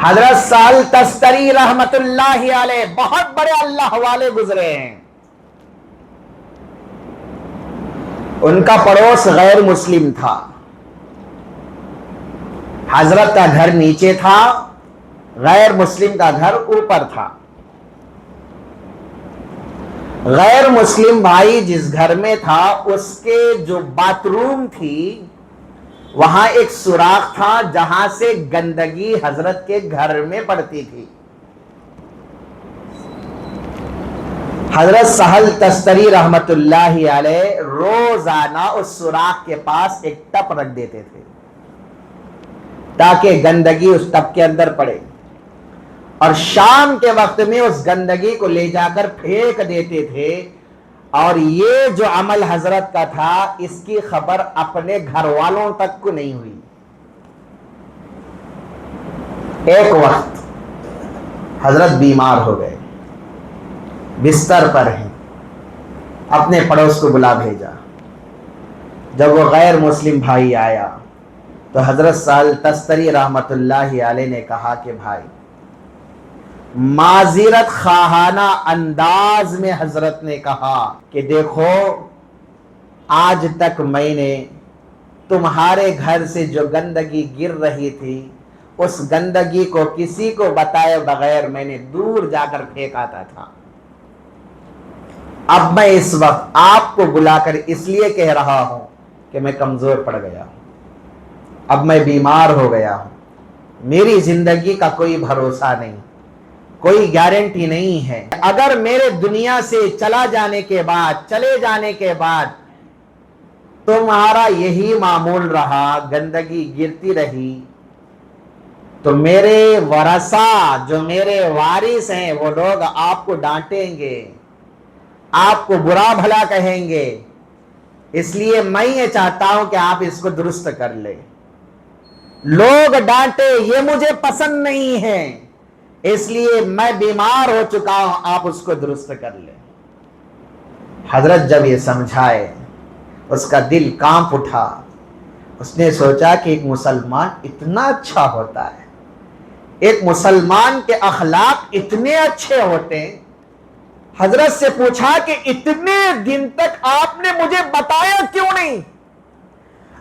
حضرت سہل تستری رحمت اللہ علیہ بہت بڑے اللہ والے گزرے ہیں. ان کا پڑوس غیر مسلم تھا. حضرت کا گھر نیچے تھا، غیر مسلم کا گھر اوپر تھا. غیر مسلم بھائی جس گھر میں تھا اس کے جو باتھ روم تھی وہاں ایک سوراخ تھا جہاں سے گندگی حضرت کے گھر میں پڑتی تھی. حضرت سہل تستری رحمت اللہ علیہ روزانہ اس سوراخ کے پاس ایک ٹپ رکھ دیتے تھے تاکہ گندگی اس ٹپ کے اندر پڑے، اور شام کے وقت میں اس گندگی کو لے جا کر پھینک دیتے تھے. اور یہ جو عمل حضرت کا تھا اس کی خبر اپنے گھر والوں تک کو نہیں ہوئی. ایک وقت حضرت بیمار ہو گئے، بستر پر ہیں، اپنے پڑوس کو بلا بھیجا. جب وہ غیر مسلم بھائی آیا تو حضرت سہل تستری رحمت اللہ علیہ نے کہا کہ بھائی، معذرت خواہانہ انداز میں حضرت نے کہا کہ دیکھو، آج تک میں نے تمہارے گھر سے جو گندگی گر رہی تھی اس گندگی کو کسی کو بتائے بغیر میں نے دور جا کر پھینکاتا تھا. اب میں اس وقت آپ کو بلا کر اس لیے کہہ رہا ہوں کہ میں کمزور پڑ گیا ہوں، اب میں بیمار ہو گیا ہوں، میری زندگی کا کوئی بھروسہ نہیں، کوئی گارنٹی نہیں ہے. اگر میرے دنیا سے چلے جانے کے بعد تمہارا یہی معمول رہا، گندگی گرتی رہی، تو میرے ورثہ جو میرے وارث ہیں وہ لوگ آپ کو ڈانٹیں گے، آپ کو برا بھلا کہیں گے. اس لیے میں یہ چاہتا ہوں کہ آپ اس کو درست کر لیں. لوگ ڈانٹے یہ مجھے پسند نہیں ہے، اس لیے میں بیمار ہو چکا ہوں، آپ اس کو درست کر لیں. حضرت جب یہ سمجھائے اس کا دل کانپ اٹھا. اس نے سوچا کہ ایک مسلمان اتنا اچھا ہوتا ہے، ایک مسلمان کے اخلاق اتنے اچھے ہوتے ہیں. حضرت سے پوچھا کہ اتنے دن تک آپ نے مجھے بتایا کیوں نہیں،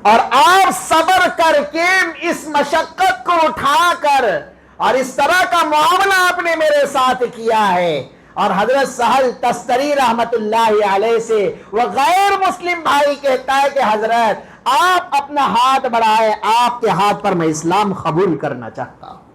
اور آپ صبر کر کے اس مشقت کو اٹھا کر اور اس طرح کا معاملہ آپ نے میرے ساتھ کیا ہے. اور حضرت سہل تستری رحمت اللہ علیہ سے وہ غیر مسلم بھائی کہتا ہے کہ حضرت آپ اپنا ہاتھ بڑھائے، آپ کے ہاتھ پر میں اسلام قبول کرنا چاہتا ہوں.